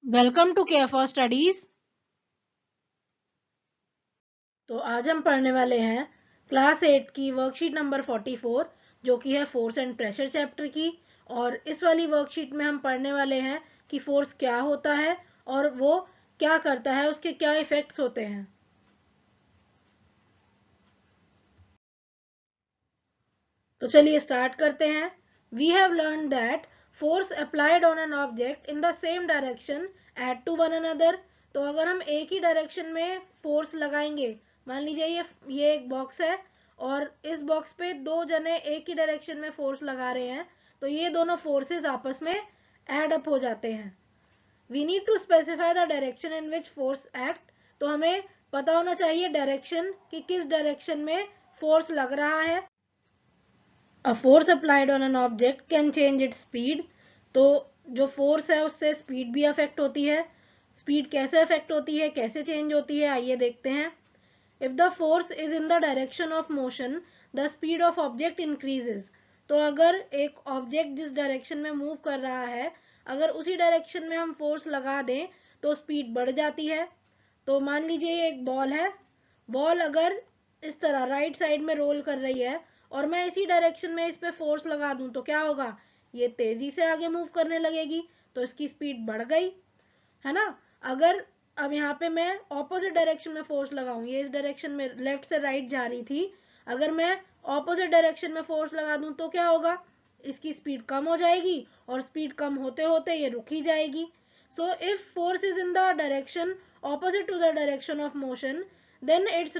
Welcome to care for studies. तो आज हम पढ़ने वाले हैं क्लास 8 की वर्कशीट नंबर 44, जो कि है फोर्स एंड प्रेशर चैप्टर की। और इस वाली वर्कशीट में हम पढ़ने वाले हैं कि फोर्स क्या होता है और वो क्या करता है, उसके क्या इफेक्ट्स होते हैं। तो चलिए स्टार्ट करते हैं। We have learn that force applied on an object in the same direction at to one another. तो अगर हम एक ही डायरेक्शन में फोर्स लगाएंगे, मान लीजिए ये एक बॉक्स है और इस बॉक्स पे दो जने एक ही डायरेक्शन में फोर्स लगा रहे हैं, तो ये दोनों फोर्सेस आपस में एड अप हो जाते हैं। We need to specify the direction in which force act. तो हमें पता होना चाहिए डायरेक्शन कि किस डायरेक्शन में फोर्स लग रहा है। A force applied on an object can change its speed। तो जो फोर्स है उससे स्पीड भी अफेक्ट होती है। स्पीड कैसे अफेक्ट होती है, कैसे चेंज होती है, आइए देखते हैं। If the force is in the direction of motion, the speed of object increases. तो अगर एक ऑब्जेक्ट जिस डायरेक्शन में मूव कर रहा है, अगर उसी डायरेक्शन में हम फोर्स लगा दें तो स्पीड बढ़ जाती है। तो मान लीजिए ये एक बॉल है। बॉल अगर इस तरह राइट साइड में रोल कर रही है और मैं इसी डायरेक्शन में इस पे फोर्स लगा दूं तो क्या होगा, ये तेजी से आगे मूव करने लगेगी, तो इसकी स्पीड बढ़ गई, है ना। अगर अब यहाँ पे मैं ऑपोजिट डायरेक्शन में फोर्स लगाऊं, ये इस डायरेक्शन में लेफ्ट से राइट जा रही थी, अगर मैं ऑपोजिट डायरेक्शन में फोर्स लगा दूं तो क्या होगा, इसकी स्पीड कम हो जाएगी और स्पीड कम होते होते ये रुक ही जाएगी। So if force is in the direction opposite to the direction of motion, then it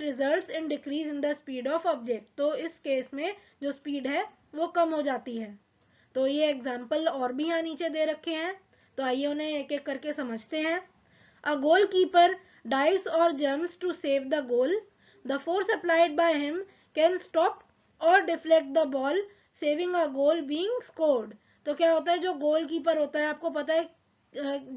results in decrease in the speed of object। तो इस केस में जो स्पीड है वो कम हो जाती है। तो ये एग्जाम्पल और भी यहाँ नीचे दे रखे हैं, तो आइए उन्हें एक एक करके समझते हैं। A goalkeeper dives or jumps to save the goal. The force applied by him can stop or deflect the ball, saving a goal being scored। तो क्या होता है, जो गोल कीपर होता है, आपको पता है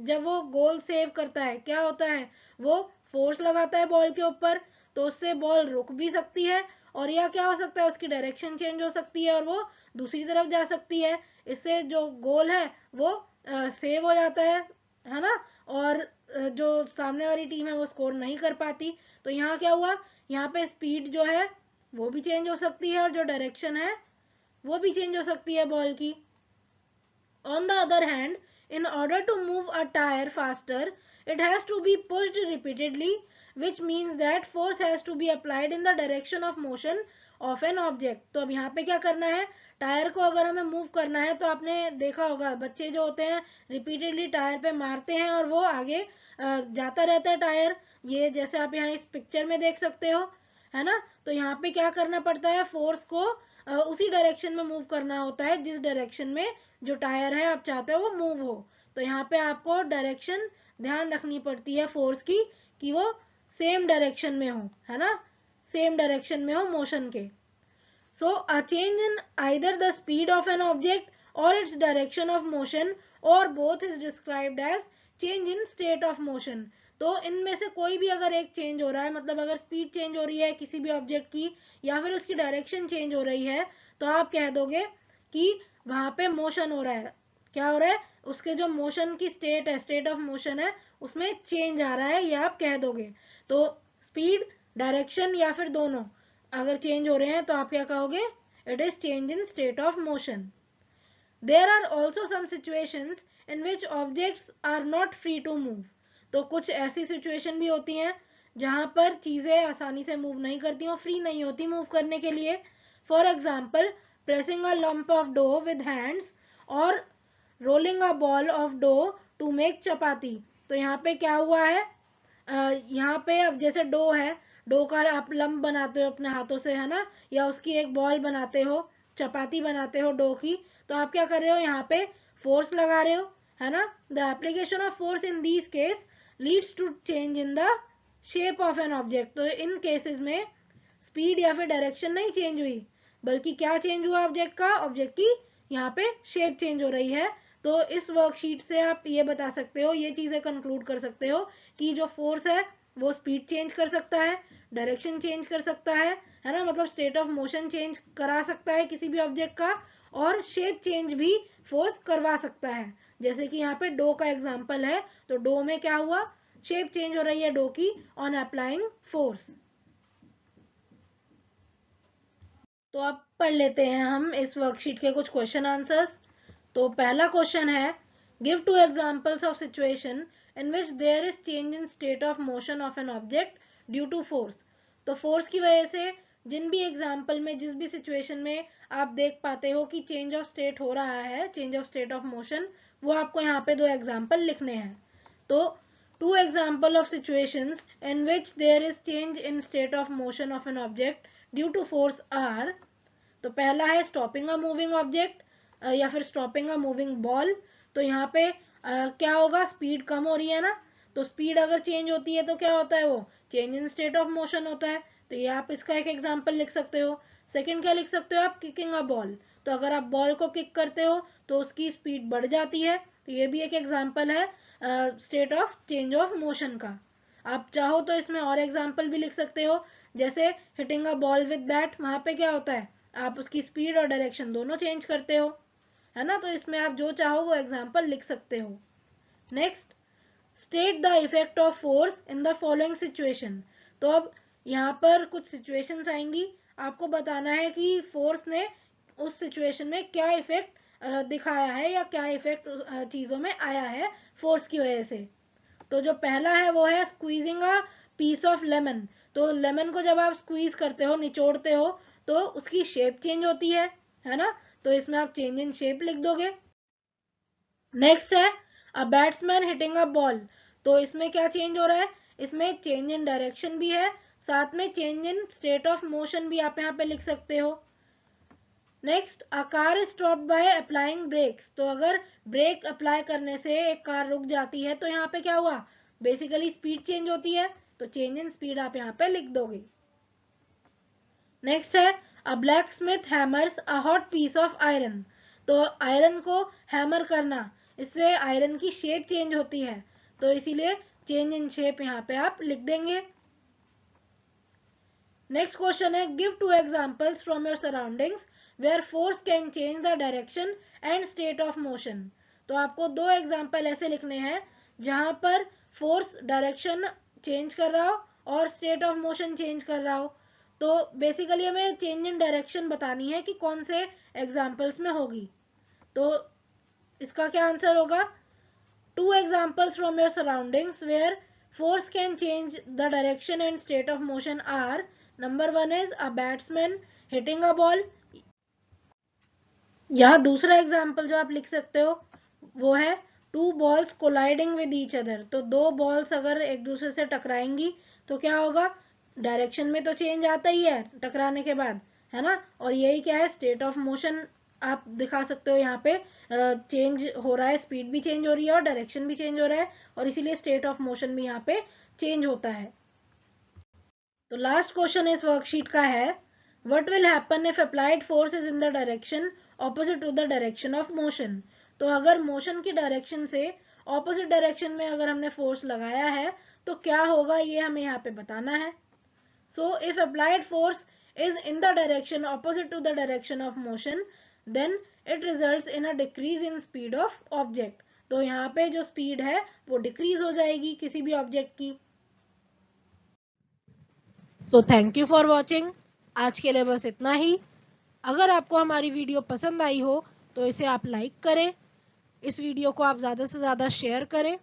जब वो गोल सेव करता है क्या होता है, वो फोर्स लगाता है बॉल के ऊपर, तो उससे बॉल रुक भी सकती है और या क्या हो सकता है, उसकी डायरेक्शन चेंज हो सकती है और वो दूसरी तरफ जा सकती है। इससे जो गोल है वो सेव हो जाता है ना। और जो सामने वाली टीम है वो स्कोर नहीं कर पाती। तो यहाँ क्या हुआ, यहाँ पे स्पीड जो है वो भी चेंज हो सकती है और जो डायरेक्शन है वो भी चेंज हो सकती है बॉल की। On the other hand, in order to move a tire faster, it has to be pushed repeatedly, which means that force has to be applied in the direction of motion of an object। तो अब यहाँ पे क्या करना है, tyre को अगर हमें मूव करना है, तो आपने देखा होगा बच्चे जो होते हैं रिपीटेडली टायर पे मारते हैं और वो आगे जाता रहता है टायर। ये जैसे आप यहाँ इस पिक्चर में देख सकते हो, है ना। तो यहाँ पे क्या करना पड़ता है, फोर्स को उसी डायरेक्शन में मूव करना होता है जिस डायरेक्शन में जो टायर है आप चाहते हो वो मूव हो। तो यहाँ पे आपको डायरेक्शन ध्यान रखनी पड़ती है फोर्स की, कि वो सेम डायरेक्शन में हो, है ना, सेम डायरेक्शन में हो मोशन के। So a change in either the speed of an object और इट्स डायरेक्शन ऑफ मोशन और both is described as change in state of motion. तो इनमें से कोई भी अगर एक चेंज हो रहा है, मतलब अगर स्पीड चेंज हो रही है किसी भी ऑब्जेक्ट की या फिर उसकी डायरेक्शन चेंज हो रही है, तो आप कह दोगे कि वहां पे मोशन हो रहा है। क्या हो रहा है, उसके जो मोशन की स्टेट है, स्टेट ऑफ मोशन है, उसमें चेंज आ रहा है, ये आप कह दोगे। तो स्पीड, डायरेक्शन या फिर दोनों अगर चेंज हो रहे हैं तो आप क्या कहोगे, it is change in state of motion. There are also some situations in which objects are not free to move. तो कुछ ऐसी सिचुएशन भी होती हैं जहां पर चीजें आसानी से मूव नहीं करती और फ्री नहीं होती मूव करने के लिए। For example, pressing a lump of dough with hands और rolling a ball of dough to make chapati. तो यहाँ पे क्या हुआ है, यहाँ पे अब जैसे डो है, डो का आप लंप बनाते हो अपने हाथों से, है ना, या उसकी एक बॉल बनाते हो, चपाती बनाते हो डो की। तो आप क्या कर रहे हो, यहाँ पे फोर्स लगा रहे हो, है ना। The application of force in these case leads to change in the shape of an object. तो इन केसेस में स्पीड या फिर डायरेक्शन नहीं चेंज हुई, बल्कि क्या चेंज हुआ, ऑब्जेक्ट का, ऑब्जेक्ट की यहाँ पे शेप चेंज हो रही है। तो इस वर्कशीट से आप ये बता सकते हो, ये चीजें कंक्लूड कर सकते हो कि जो फोर्स है वो स्पीड चेंज कर सकता है, डायरेक्शन चेंज कर सकता है ना, मतलब स्टेट ऑफ मोशन चेंज करा सकता है किसी भी ऑब्जेक्ट का, और शेप चेंज भी फोर्स करवा सकता है। जैसे कि यहाँ पे डो का एग्जांपल है, तो डो में क्या हुआ, शेप चेंज हो रही है डो की ऑन अप्लाइंग फोर्स। तो अब पढ़ लेते हैं हम इस वर्कशीट के कुछ क्वेश्चन आंसर्स। तो पहला क्वेश्चन है, give 2 examples of situation in which there is change in state of motion of an object due to force. तो फोर्स की वजह से जिन भी एग्जाम्पल में, जिस भी सिचुएशन में आप देख पाते हो कि चेंज ऑफ स्टेट हो रहा है, change of state of motion, वो आपको यहाँ पे 2 एग्जाम्पल लिखने हैं। तो 2 example of situations in which there is change in state of motion of an object due to force are. तो पहला है स्टॉपिंग अ मूविंग ऑब्जेक्ट या फिर स्टॉपिंग अ मूविंग बॉल। तो यहाँ पे क्या होगा, स्पीड कम हो रही है ना, तो स्पीड अगर चेंज होती है तो क्या होता है, वो change in state of motion होता है। तो ये आप इसका एक एग्जांपल लिख सकते हो। सेकंड क्या लिख सकते हो आप, किकिंग अ बॉल। तो अगर आप बॉल को किक करते हो तो उसकी स्पीड बढ़ जाती है, तो ये भी एक एग्जांपल है state of change of motion का। आप चाहो तो इसमें और एग्जांपल भी लिख सकते हो, जैसे hitting a ball with bat, वहां पे क्या होता है, आप उसकी स्पीड और डायरेक्शन दोनों चेंज करते हो, है ना। तो इसमें आप जो चाहो वो एग्जांपल लिख सकते हो। Next, state the effect of force in the following situation. तो अब यहाँ पर कुछ सिचुएशंस आएंगी, आपको बताना है कि फोर्स ने उस सिचुएशन में क्या इफेक्ट दिखाया है या क्या इफेक्ट चीजों में आया है फोर्स की वजह से। तो जो पहला है वो है squeezing a piece of lemon. तो लेमन को जब आप स्क्वीज करते हो, निचोड़ते हो, तो उसकी शेप चेंज होती है ना। तो इसमें आप चेंज इन शेप लिख दोगे। नेक्स्ट है a batsman hitting a ball. तो इसमें क्या चेंज हो रहा है, इसमें चेंज इन डायरेक्शन भी है, साथ में change in state of motion भी आप यहाँ पे लिख सकते हो। Next, a car stop by applying brakes. तो अगर ब्रेक अप्लाई करने से एक कार रुक जाती है तो यहाँ पे क्या हुआ, बेसिकली स्पीड चेंज होती है, तो चेंज इन स्पीड आप यहाँ पे लिख दोगे। नेक्स्ट है a blacksmith hammers a hot piece of iron. तो आयरन को हैमर करना, इससे आयरन की शेप चेंज होती है, तो इसीलिए चेंज इन शेप यहाँ पे आप लिख देंगे। नेक्स्ट क्वेश्चन है, give 2 examples from your surroundings where force can change the direction and state of motion. तो आपको 2 एग्जांपल ऐसे लिखने हैं जहां पर फोर्स डायरेक्शन चेंज कर रहा हो और स्टेट ऑफ मोशन चेंज कर रहा हो। तो बेसिकली हमें चेंज इन डायरेक्शन बतानी है कि कौन से एग्जांपल्स में होगी। तो इसका क्या आंसर होगा, 2 examples from your surroundings where force can change the direction and state of motion are, number 1 is a batsman hitting a ball, या दूसरा एग्जाम्पल जो आप लिख सकते हो वो है 2 balls colliding with each other। तो 2 balls अगर एक दूसरे से टकराएंगी तो क्या होगा, डायरेक्शन में तो चेंज आता ही है टकराने के बाद, है ना। और यही क्या है, स्टेट ऑफ मोशन आप दिखा सकते हो, यहाँ पे चेंज हो रहा है, स्पीड भी चेंज हो रही है और डायरेक्शन भी चेंज हो रहा है, और इसीलिए स्टेट ऑफ मोशन भी यहाँ पे चेंज होता है। तो लास्ट क्वेश्चन इस वर्कशीट का है, what will happen if applied force is in the direction opposite to the direction of motion. तो अगर मोशन की डायरेक्शन से ऑपोजिट डायरेक्शन में अगर हमने फोर्स लगाया है तो क्या होगा, ये हमें यहाँ पे बताना है। So if applied force is in the direction opposite to the direction of motion, then it results in a decrease in speed of object। तो यहाँ पे जो स्पीड है वो डिक्रीज हो जाएगी किसी भी ऑब्जेक्ट की। So thank you for watching. आज के लिए बस इतना ही। अगर आपको हमारी वीडियो पसंद आई हो तो इसे आप लाइक करें, इस वीडियो को आप ज़्यादा से ज़्यादा शेयर करें,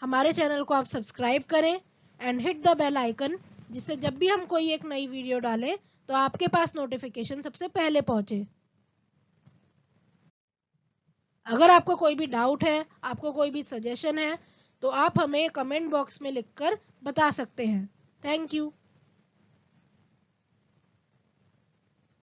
हमारे चैनल को आप सब्सक्राइब करें and hit the bell icon, जिससे जब भी हम कोई एक नई वीडियो डालें तो आपके पास नोटिफिकेशन सबसे पहले पहुंचे। अगर आपको कोई भी डाउट है, आपको कोई भी सजेशन है, तो आप हमें कमेंट बॉक्स में लिखकर बता सकते हैं। Thank you.